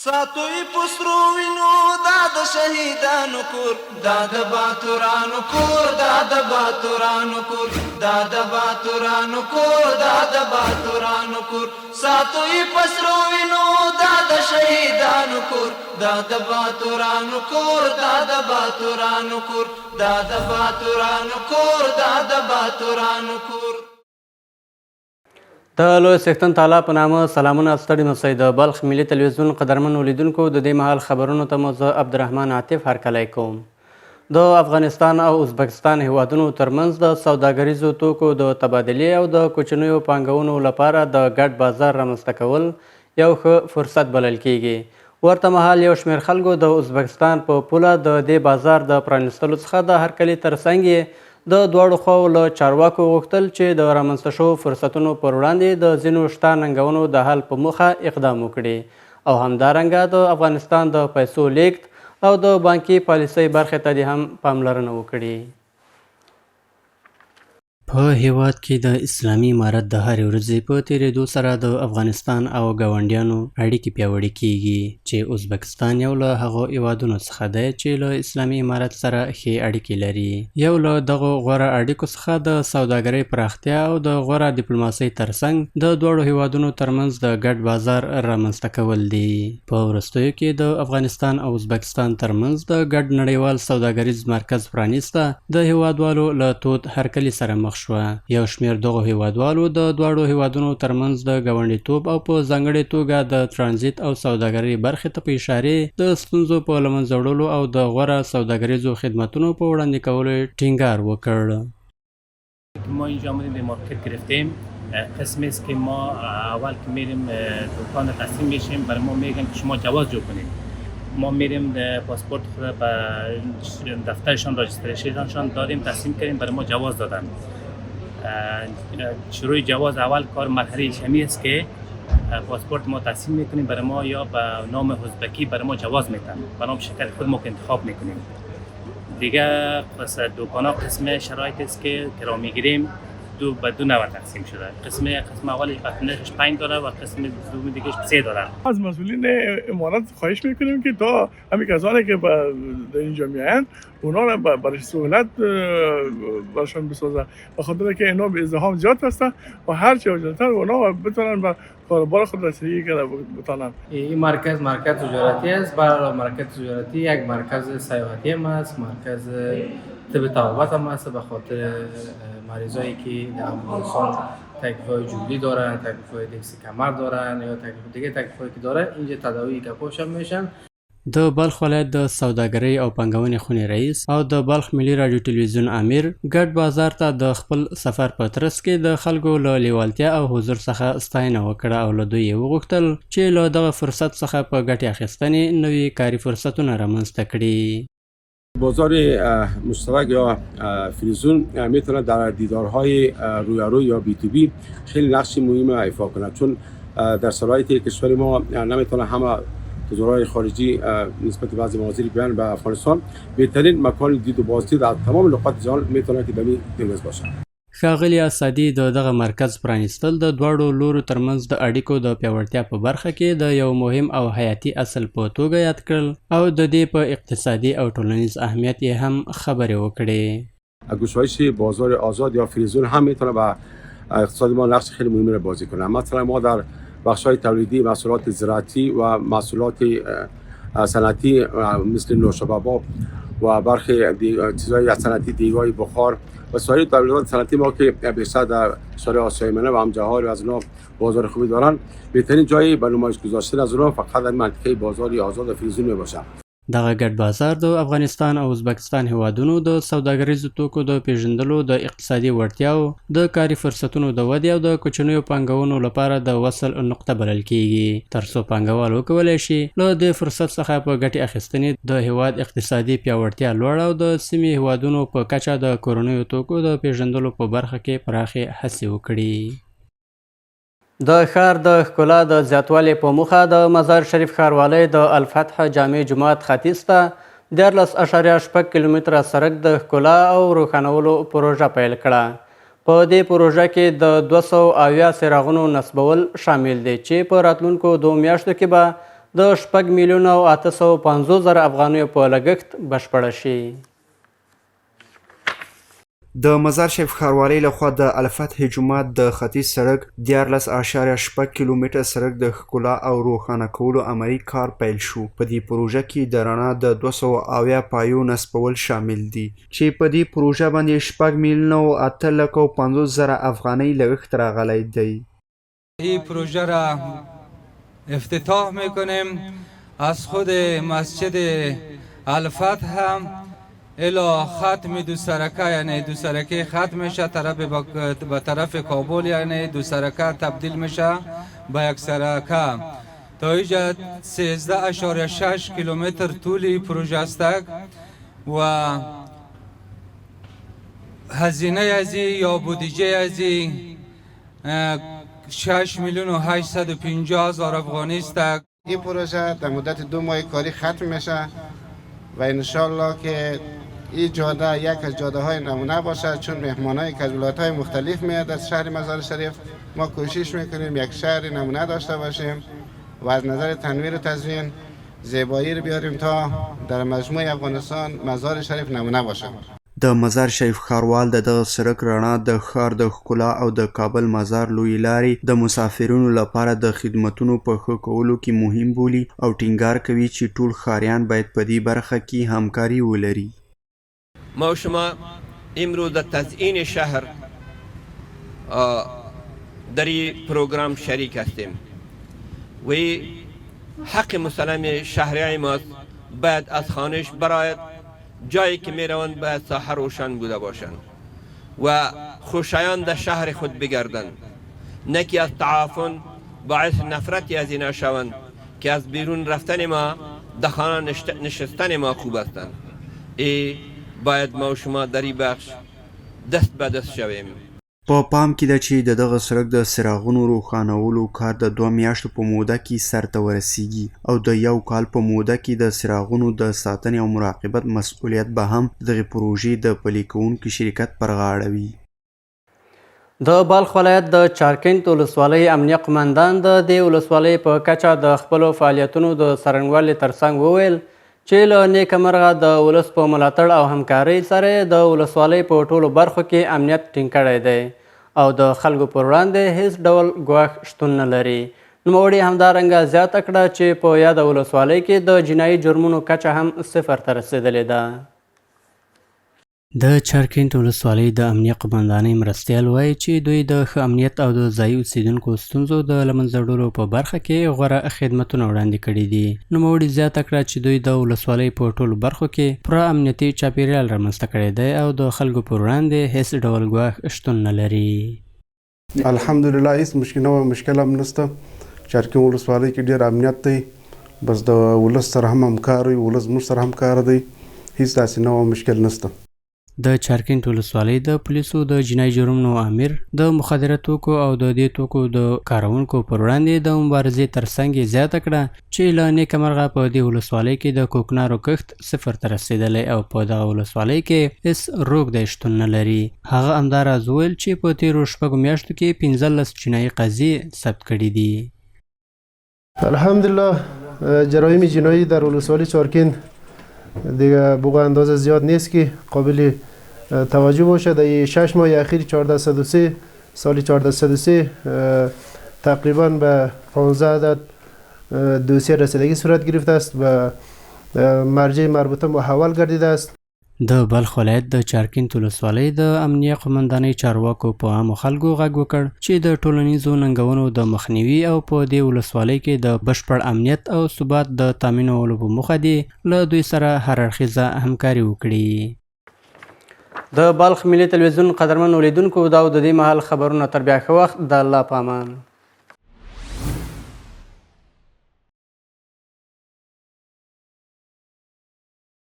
ساتوی پسرو وینو دا د شهیدانو کور دا د باتورانو کور دا د باتورانو کور دا د باتورانو کور دا د باتورانو کور ساتوی پسرو وینو دا د شهیدانو کور دا د باتورانو کور دا د باتورانو کور دا د باتورانو کور دا د باتورانو کور د لوی څښتن تعالی په نامه سلامونه ستړي مسئ د بلخ ملي تلویزیون قدرمنو لیدونکو د دې مهال خبرونو ته مو زه عبدالرحمن عاطف هرکلی کوم. د افغانستان او ازبکستان هیوادونو ترمنځ د سوداګریزو توکو د تبادلې او د کوچنیو پانګونو لپاره د ګډ بازار رامنځته کول یو ښه فرصت بلل کیږي. ورته مهال یو شمېر خلکو د ازبکستان په پوله د دې بازار د پرانیستلو څخه د هرکلي ترڅنګ یې د دواړو خواو له چارواکو غوښتل چې د رامنځته شوو فرصتونو پر وړاندې د ځینو شته ننګونو د حل په موخه اقدام وکړي او همدارنګه د افغانستان د پیسو لیږد او د بانکي پالیسۍ برخې ته دې هم پاملرنه وکړي. په هیواد کې د اسلامي امارت د هرې ورځې په تیریدو سره د افغانستان او ګاونډیانو اړیکې پیاوړې کیږي چې ازبکستان یو له هغو هیوادونو څخه دی چې له اسلامي امارت سره ښې اړیکې لري. یو له دغو غوره اړیکو څخه د سوداګرۍ پراختیا او د غوره ډیپلوماسۍ ترڅنګ د دواړو هیوادونو ترمنځ د ګډ بازار رامنځته کول دي. په وروستیو کې د افغانستان او ازبکستان ترمنځ د ګډ نړیوال سوداګریز مرکز پرانیسته د هیوادوالو له تود هرکلي سره مخ شوه. یو شمېر دغو هیوادوالو د دواړو هیوادونو ترمنځ د ګاونډیتوب او په ځانګړې توګه د ترانزیت او سوداګرۍ برخې ته په اشارې د ستونزو په له منځه وړلو او د غوره سوداګریزو خدمتونو په وړاندې کولو ټینګار وکړ. ما اینجا آمدیم به مارکت گرفتیم. قسمی است که ما اول که میریم دکان تسلیم میشیم برای ما میگن که شما جواز جو کنید. ما میریم پاسپورت خود به دفترشان راجستریشنشان دادیم تسلیم کردیم برای ما جواز دادن. شروع جواز اول کار مرحله شمی است که پاسپورت ما تسلیم میکنیم برای ما یا به نام ازبکی برای ما جواز میتن به نام شرکت خود ما که انتخاب میکنیم. دیگه پس دکان ها قسم شرایط است که را میگیریم به دو نوع تقسیم شده. قسم اولی نرخش $5 و قسم دوم دیگه $3. از مسئولین امارات خواهش میکنیم که تا همین کسانی که در اینجا میایند اونا را برای سهولت برشان بسازن به خاطر که اینا به ازدحام زیاد هستن و هر چه جلوتر اونا بتونن به کاروبار خود رسیدگی بتونن. این مرکز تجارتی است. برای مرکز تجارتی یک مرکز سیاحتی هم است، مرکز طب طبابت هم است به خاطر مریضایی که در افغانستان تکلیف‌های جولی دارن، تکلیف‌های دکس کمر دارن یا تکلیف‌هایی که دارن اینجا تداوی کپوش هم میشن. د بلخ ولایت د سوداګرۍ او پانګونې خونې رئیس او د بلخ ملي راډیو ټلویزیون امیر ګډ بازار ته د خپل سفر په ترڅ کې د خلکو له لیوالتیا او حضور څخه ستاینه وکړه او له دوی یې وغوښتل چې له دغه فرصت څخه په ګټې اخیستنې نوي کاري فرصتونه رامنځته کړي. بازار مشترک یا فریزون میتونه در دیدارهای رویاروی یا بی تو بی خیلی نقش مهم ایفا کنه، چون در شرایط کشور ما نمیتونه همه تجارای خارجی نسبت به بعضی موازیر بیان به افغانستان بهترین مکان دید و بازدید در تمام نقاط جهان میتونه که دمی تلویز باشه. ښاغلي اسادي د دغه مرکز پرانیستل د دواړو لورو ترمنځ د اړیکو د پیاوړتیا په برخه کې د یو مهم او حیاتي اصل په توګه یاد کړل او د دې په اقتصادي او ټولنیز اهمیت یې هم خبرې وکړې. گشایش بازار آزاد یا فریزون هم میتونه به اقتصاد ما نقش خیلی مهمی را بازی کنه. مثلا ما در بخش‌های تولیدی محصولات زراعتی و محصولات صنعتی مثل نوشابه و برخی چیزهای صنعتی دیگه بخار و سایر تولیدات صنعتی ما که بیشتر در شرق آسیای منه و هم جهان و از اونا بازار خوبی دارن، بهترین جایی برای نمایش گذاشتن از اونا فقط در منطقه بازار آزاد و فریزون میباشه. دغه ګډ بازار د افغانستان او ازبکستان هیوادونو د سوداګریزو توکو د پیژندلو، د اقتصادي وړتیاو، د کاري فرصتونو د ودې او د کوچنیو پانګونو لپاره د وصل نقطه بلل کیږي ترڅو پانګوال وکولی شي له دې فرصت څخه په ګټې اخیستنې د هیواد اقتصادي پیاوړتیا لوړه او د سیمې هیوادونو په کچه د کورنیو توکو د پیژندلو په برخه کې پراخې هڅې وکړي. د ښار د ښکلا د زیاتوالي په موخه د مزار شریف ښاروالۍ د الفتح جامع جومات ختیځ ته 14.6 کیلومتره سړک د ښکلا او روښانولو پروژه پیل کړه. په دې پروژه کې د 270 څراغونو نصبول شامل دی چې په راتلونکو 2 میاشتو کې به د 6,850,000 افغانیو په لګښت بشپړه شي. د مزار شریف ښاروالۍ لخوا د الفتح جومات د ختیځ سړک 14.6 کیلومتر سړک د ښکلا او روښانه کولو عملي کار پیل شو. په دې پروژه کې د رڼا د 270 پایو نصبول شامل دي چې په دې پروژه باندې 6,850,000 افغانۍ لګښت راغلی دی. این پروژه را افتتاح میکنیم. از خود مسجد الفتح هم الا ختم دو سرکه، یعنی دو سرکه ختم میشه به طرف کابل، یعنی دو سرکه تبدیل میشه به یک سرکه. تا اینجا 13.6 کیلومتر طول پروژه است و هزینه ازی یا بودجه ازی 6,850,000 افغانی است. این پروژه در مدت 2 ماه کاری ختم میشه و انشالله که این جاده یک از جاده های نمونه باشه، چون مهمان های از ولایت های مختلف میاد از شهر مزار شریف. ما کوشش میکنیم یک شهر نمونه داشته باشیم و از نظر تنویر و تزیین زیبایی رو بیاریم تا در مجموع افغانستان مزار شریف نمونه باشه. د مزار شریف ښاروال د دغه سړک رڼا د ښار د ښکلا او د کابل مزار لوی لارې د مسافرینو لپاره د خدمتونو په ښه کولو کې مهم بولي او ټینګار کوي چې ټول ښاریان باید په دې برخه کې همکاري ولري. ما و شما امروز در تزیین شهر در این پروگرام شریک هستیم و حق مسلم شهریای ما باید از خانهش برای جایی که می روند باید ساحه روشن بوده باشند و خوشایند در شهر خود بگردند، نه که از تعافن باعث نفرتی از اینا شوند که از بیرون رفتن ما در خانه نشستن ما خوب هستند. باید ما و شما در این بخش دست به دست شویم. په پام کې ده چې د دغه سړک د څراغونو روښانولو کار د 2 میاشتو په موده کې سرته ورسیږي او د 1 کال په موده کې د څراغونو د ساتنې او مراقبت مسؤلیت به هم دغه پروژې د پلي کوونکي شرکت پر غاړه وي. د بلخ ولایت د چارکند ولسوالۍ امنیه قمندان د دې ولسوالۍ په کچه د خپلو فعالیتونو د څرنګوالي ترڅنګ وویل چې له نیکه مرغه د ولس په ملاتړ او همکارۍ سره د ولسوالۍ په ټولو برخو کې امنیت ټینګ کړی دی او د خلکو پر وړاندې هیڅ ډول ګواښ شتون نه لري. نوموړي همدارنګه زیاته کړه چې په یاده ولسوالۍ کې د جنایي جرمونو کچه هم 0 ته رسېدلې ده. د چارکند ولسوالۍ د امنیه قمندانۍ مرستیال وایي چې دوی د ښه امنیت او د ځایي اوسیدونکو ستونزو د له منځه وړلو په برخه کې غوره خدمتونه وړاندې کړي دي. نوموړي زیاته کړه چې دوی د ولسوالۍ په ټولو برخو کې پوره امنیتي چاپیریال رامنځته کړی دی او د خلکو پر وړاندې هیڅ ډول ګواښ شتون نه لري. الحمدلله هیڅ مشکل هم نشته. چارکند ولسوالۍ کې ډېر امنیت دی، بس د ولس سره هم همکار وي، ولس موږ سره همکار دی، هیڅ داسې نوی مشکل نشته. د چارکند ولسوالۍ د پولیسو د جنایي جرمونو امیر د مخدره توکو او د دې توکو د کارونکو پر وړاندې د مبارزې ترڅنګ یې زیاته کړه چې له نیکه مرغه په دې ولسوالۍ کې د کوکنارو کښت 0 ته رسېدلی او په دغه ولسوالۍ کې هېڅ روږدی شتون نه لري. هغه همداراز وویل چې په تېرو 6 میاشتو کې 15 جنایي قضیې ثبت کړي دي. الحمدلله جرایم جنایی در ولسوالی چارکند دیگه بوق اندازه زیاد نیست که قابل توجه باشه. در 6 ماه اخیر 1403 سال 1403 تقریبا به 15 عدد دوسیه رسیدگی صورت گرفته است و مرجع مربوطه محول گردیده است. د بلخ ولایت د چارکند ولسوالۍ د امنیه قمندانۍ چارواکو په عامو خلکو غږ وکړ چې د ټولنیزو ننګونو د مخنیوي او په دې ولسوالۍ کې د بشپړ امنیت او ثبات د تامینولو په موخه دې له دوی سره هر اړخیزه همکاري وکړي. د بلخ ملي تلویزیون قدرمن اولیدونکو دا د دې مهال خبرونه تر بیا ښه وخت د الله په امان.